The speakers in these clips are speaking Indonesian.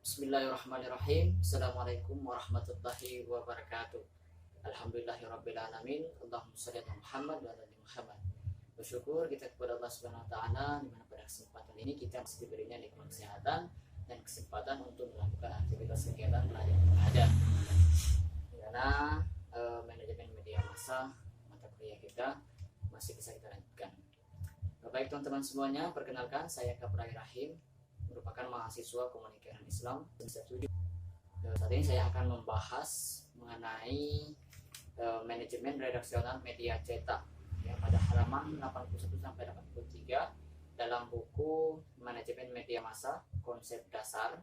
Bismillahirrahmanirrahim. Assalamualaikum warahmatullahi wabarakatuh. Alhamdulillahirrabbilalamin. Allahumma shalli ala Muhammad wa ala ali Muhammad. Bersyukur kita kepada Allah Subhanahu wa taala di mana pada kesempatan ini kita masih diberinya nikmat kesehatan dan kesempatan untuk melakukan aktivitas kegiatan belajar mengajar. Karena manajemen media massa mata kuliah kita masih bisa kita lanjutkan. Baik teman-teman semuanya, perkenalkan saya Kapra Rahim, merupakan mahasiswa komunikasi Islam Institut. Saat ini saya akan membahas mengenai manajemen redaksional media cetak ya, pada halaman 81 sampai 83 dalam buku Manajemen Media Massa, Konsep Dasar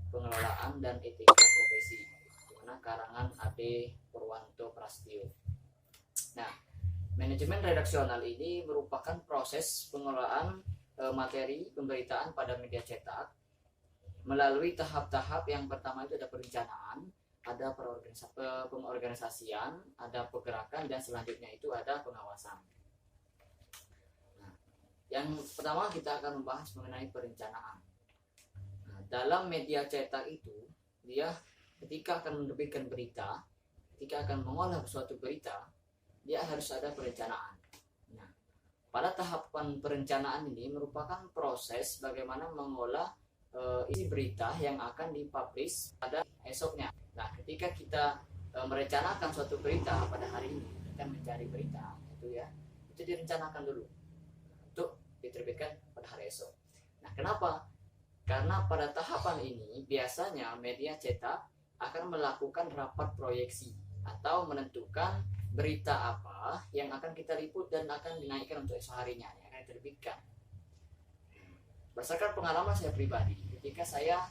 Pengelolaan dan Etika Profesi, di mana karangan Ade Purwanto Prastio. Nah, manajemen redaksional ini merupakan proses pengelolaan materi pemberitaan pada media cetak melalui tahap-tahap. Yang pertama itu ada perencanaan, ada pengorganisasian, ada pergerakan, dan selanjutnya itu ada pengawasan. Nah, yang pertama kita akan membahas mengenai perencanaan. Nah, dalam media cetak itu dia ketika akan menerbitkan berita, ketika akan mengolah suatu berita, dia harus ada perencanaan. Nah, pada tahapan perencanaan ini merupakan proses bagaimana mengolah isi berita yang akan dipublish pada esoknya. Nah, ketika kita merencanakan suatu berita pada hari ini, kita mencari berita itu direncanakan dulu untuk diterbitkan pada hari esok. Nah, kenapa? Karena pada tahapan ini biasanya media cetak akan melakukan rapat proyeksi atau menentukan berita apa yang akan kita liput dan akan dinaikkan untuk esok harinya yang akan diterbitkan. Berdasarkan pengalaman saya pribadi, ketika saya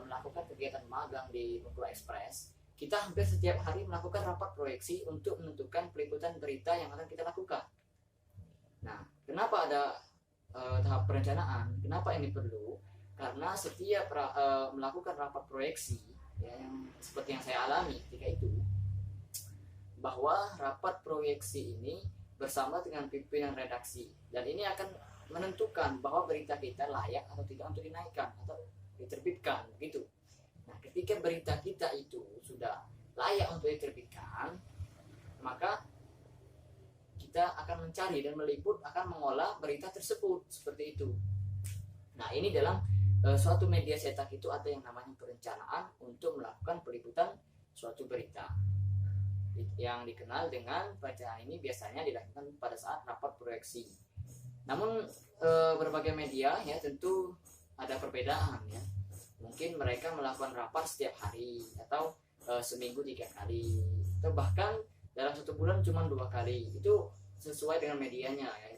melakukan kegiatan magang di Bengkulu Express, kita hampir setiap hari melakukan rapat proyeksi untuk menentukan peliputan berita yang akan kita lakukan. Nah, kenapa ada tahap perencanaan? Kenapa ini perlu? Karena setiap melakukan rapat proyeksi ya, yang seperti yang saya alami ketika itu, bahwa rapat proyeksi ini bersama dengan pimpinan redaksi, dan ini akan menentukan bahwa berita kita layak atau tidak untuk dinaikkan atau diterbitkan begitu. Nah, ketika berita kita itu sudah layak untuk diterbitkan, maka kita akan mencari dan meliput, akan mengolah berita tersebut seperti itu. Nah, ini dalam suatu media cetak itu ada yang namanya perencanaan untuk melakukan peliputan suatu berita, yang dikenal dengan perencanaan. Ini biasanya dilakukan pada saat rapat proyeksi. Namun berbagai media ya tentu ada perbedaan ya. Mungkin mereka melakukan rapat setiap hari atau seminggu 3 kali, atau bahkan dalam satu bulan cuma 2 kali. Itu sesuai dengan medianya ya.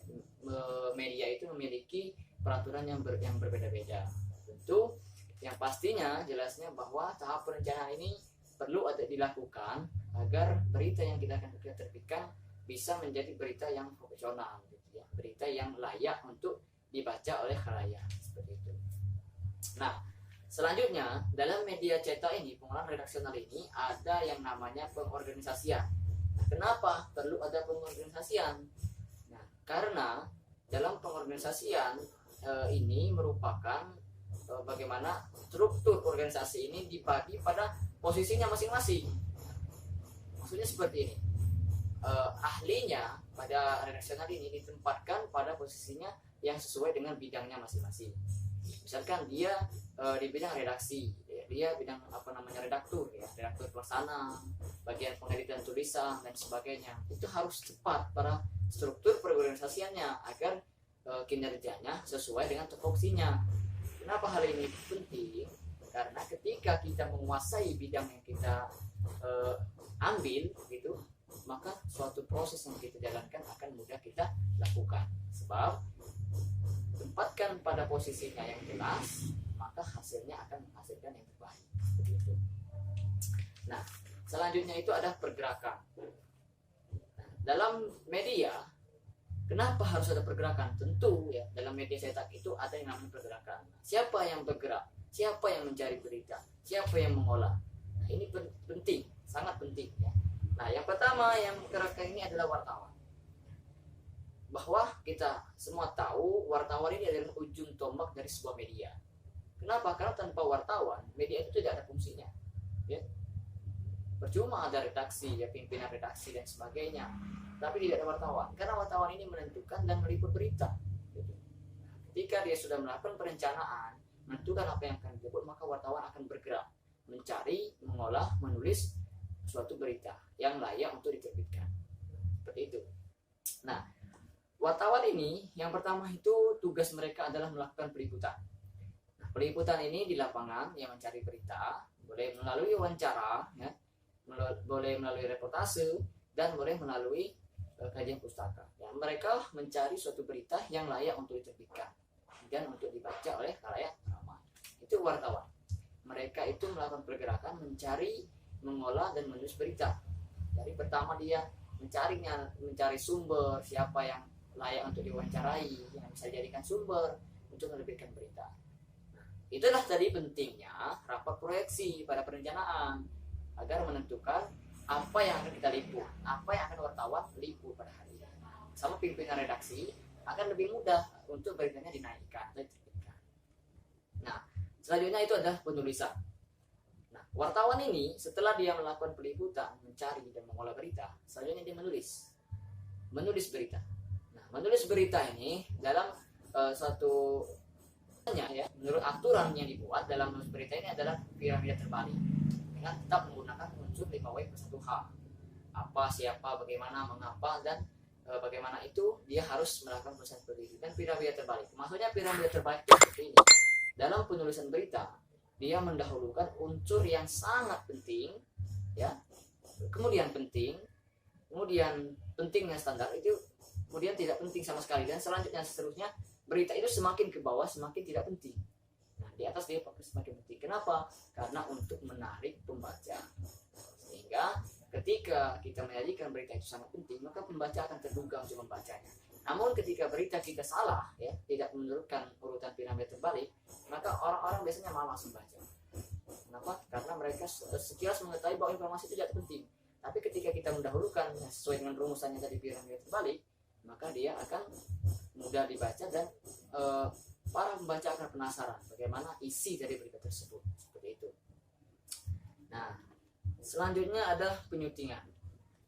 Media itu memiliki peraturan yang berbeda-beda. Tentu yang pastinya jelasnya bahwa tahap perencanaan ini perlu ada dilakukan agar berita yang kita akan terbitkan bisa menjadi berita yang profesional gitu ya, berita yang layak untuk dibaca oleh khalayak seperti itu. Nah, selanjutnya dalam media cetak ini, pengolahan redaksional ini ada yang namanya pengorganisasian. Nah, kenapa perlu ada pengorganisasian? Nah, karena dalam pengorganisasian ini merupakan bagaimana struktur organisasi ini dibagi pada posisinya masing-masing. Maksudnya seperti ini, ahlinya pada redaksional ini ditempatkan pada posisinya yang sesuai dengan bidangnya masing-masing. Misalkan dia di bidang redaksi, dia bidang redaktur ya, redaktur pelaksana, bagian pengeditan tulisan dan sebagainya. Itu harus tepat pada struktur perorganisasiannya agar kinerjanya sesuai dengan tupoksinya. Kenapa hal ini penting? Karena ketika kita menguasai bidang yang kita ambil gitu, maka suatu proses yang kita jalankan akan mudah kita lakukan. Sebab tempatkan pada posisinya yang jelas, maka hasilnya akan menghasilkan yang terbaik. Begitu. Nah, selanjutnya itu ada pergerakan. Nah, dalam media, kenapa harus ada pergerakan? Tentu ya, dalam media cetak itu ada yang namanya pergerakan. Siapa yang bergerak? Siapa yang mencari berita? Siapa yang mengolah? Nah, ini penting, sangat penting ya. Nah, yang pertama yang bergerak ini adalah wartawan. Bahwa kita semua tahu wartawan ini adalah ujung tombak dari sebuah media. Kenapa? Karena tanpa wartawan, media itu tidak ada fungsinya. Ya. Percuma ada redaksi, ya pimpinan redaksi dan sebagainya, tapi tidak ada wartawan. Karena wartawan ini menentukan dan meliput berita. Gitu. Ketika dia sudah melakukan perencanaan, menentukan apa yang akan diliput, maka wartawan akan bergerak mencari, mengolah, menulis suatu berita yang layak untuk diterbitkan. Seperti itu. Nah, wartawan ini yang pertama itu tugas mereka adalah melakukan peliputan. Nah, peliputan ini di lapangan yang mencari berita, boleh melalui wawancara, ya, boleh melalui reportase, dan boleh melalui kajian pustaka. Ya, mereka mencari suatu berita yang layak untuk diterbitkan dan untuk dibaca oleh khalayak ramai. Itu wartawan. Mereka itu melakukan pergerakan mencari, mengolah, dan menulis berita. Dari pertama dia mencari sumber, siapa yang layak untuk diwawancarai, yang bisa dijadikan sumber untuk menerbitkan berita. Nah, itulah tadi pentingnya rapat proyeksi pada perencanaan agar menentukan apa yang akan kita liput, apa yang akan wartawan liput pada hari ini. Sama pimpinan redaksi akan lebih mudah untuk beritanya dinaikkan dan diterbitkan. Nah, selanjutnya itu adalah penulisan. Nah, wartawan ini setelah dia melakukan peliputan, mencari dan mengolah berita, selanjutnya dia menulis berita. Nah, menulis berita ini dalam suatu ya, menurut aturan yang dibuat dalam menulis berita ini adalah piramida terbalik dengan tetap menggunakan unsur 5W+1H. Apa, siapa, bagaimana, mengapa, dan bagaimana itu dia harus melakukan proses seperti itu. Dan piramida terbalik, maksudnya piramida terbalik itu seperti ini. Dalam penulisan berita, dia mendahulukan unsur yang sangat penting, ya, kemudian pentingnya standar itu, kemudian tidak penting sama sekali, dan seterusnya berita itu semakin ke bawah semakin tidak penting. Nah, di atas dia semakin penting. Kenapa? Karena untuk menarik pembaca. Sehingga ketika kita menyajikan berita itu sangat penting, maka pembaca akan terduga untuk membacanya. Namun ketika berita kita salah, ya, tidak menurunkan urutan piramida terbalik, maka orang-orang biasanya malas membaca. Kenapa? Karena mereka sekilas mengetahui bahwa informasi itu tidak penting. Tapi ketika kita mendahulukan sesuai dengan rumusannya tadi piramida terbalik, maka dia akan mudah dibaca dan para pembaca akan penasaran bagaimana isi dari berita tersebut. Seperti itu. Nah, selanjutnya adalah penyutingan.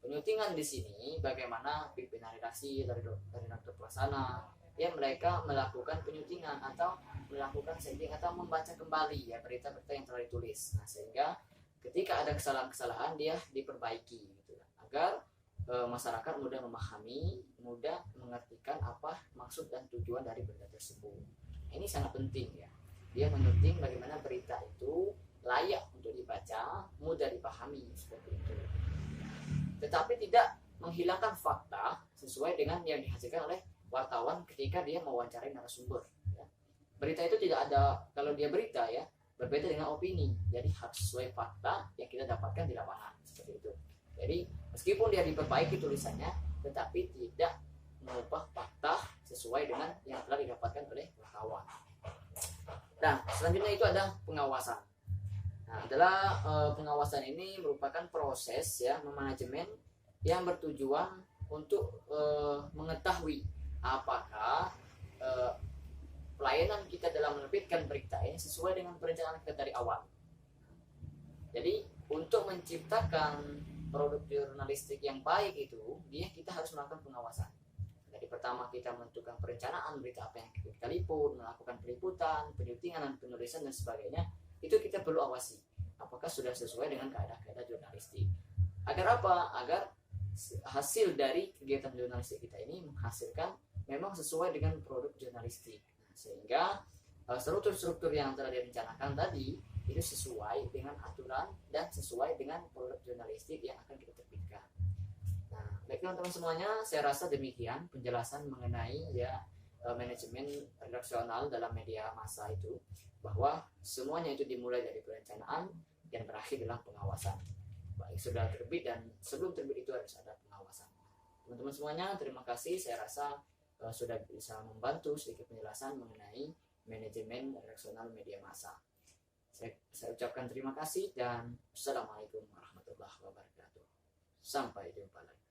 Penyutingan di sini bagaimana pimpinan redaksi dari dokter pelaksana yang mereka melakukan penyutingan atau melakukan setting atau membaca kembali ya berita-berita yang telah ditulis. Nah, sehingga ketika ada kesalahan-kesalahan dia diperbaiki gitu, agar masyarakat mudah memahami, mudah mengertikan apa maksud dan tujuan dari berita tersebut. Ini sangat penting ya. Dia menyuting bagaimana berita itu layak untuk dibaca, mudah dipahami seperti itu. Tetapi tidak menghilangkan fakta sesuai dengan yang dihasilkan oleh wartawan ketika dia mewawancarai narasumber. Ya. Berita itu tidak ada, kalau dia berita ya, berbeda dengan opini. Jadi harus sesuai fakta yang kita dapatkan di lapangan seperti itu. Jadi meskipun dia diperbaiki tulisannya, tetapi tidak mengubah fakta sesuai dengan yang telah didapatkan oleh wartawan. Nah, selanjutnya itu ada pengawasan. Nah, adalah pengawasan ini merupakan proses ya memanajemen yang bertujuan untuk mengetahui apakah pelayanan kita dalam menerbitkan berita ini sesuai dengan perencanaan kita dari awal. Jadi untuk menciptakan produk jurnalistik yang baik itu, kita harus melakukan pengawasan. Jadi pertama kita menentukan perencanaan berita apa yang kita liput, melakukan peliputan, penyutingan, dan penulisan dan sebagainya. Itu kita perlu awasi apakah sudah sesuai dengan kaidah-kaidah jurnalistik. Agar apa? Agar hasil dari kegiatan jurnalistik kita ini menghasilkan memang sesuai dengan produk jurnalistik. Nah, sehingga struktur-struktur yang telah direncanakan tadi itu sesuai dengan aturan dan sesuai dengan produk jurnalistik yang akan kita terbitkan. Nah, baik teman-teman semuanya, saya rasa demikian penjelasan mengenai ya manajemen redaksional dalam media massa itu, bahwa semuanya itu dimulai dari perencanaan dan berakhir dalam pengawasan. Baik sudah terbit dan sebelum terbit itu harus ada pengawasan. Teman-teman semuanya, terima kasih. Saya rasa sudah bisa membantu sedikit penjelasan mengenai manajemen redaksional media massa. Saya ucapkan terima kasih dan assalamualaikum warahmatullahi wabarakatuh. Sampai jumpa lagi.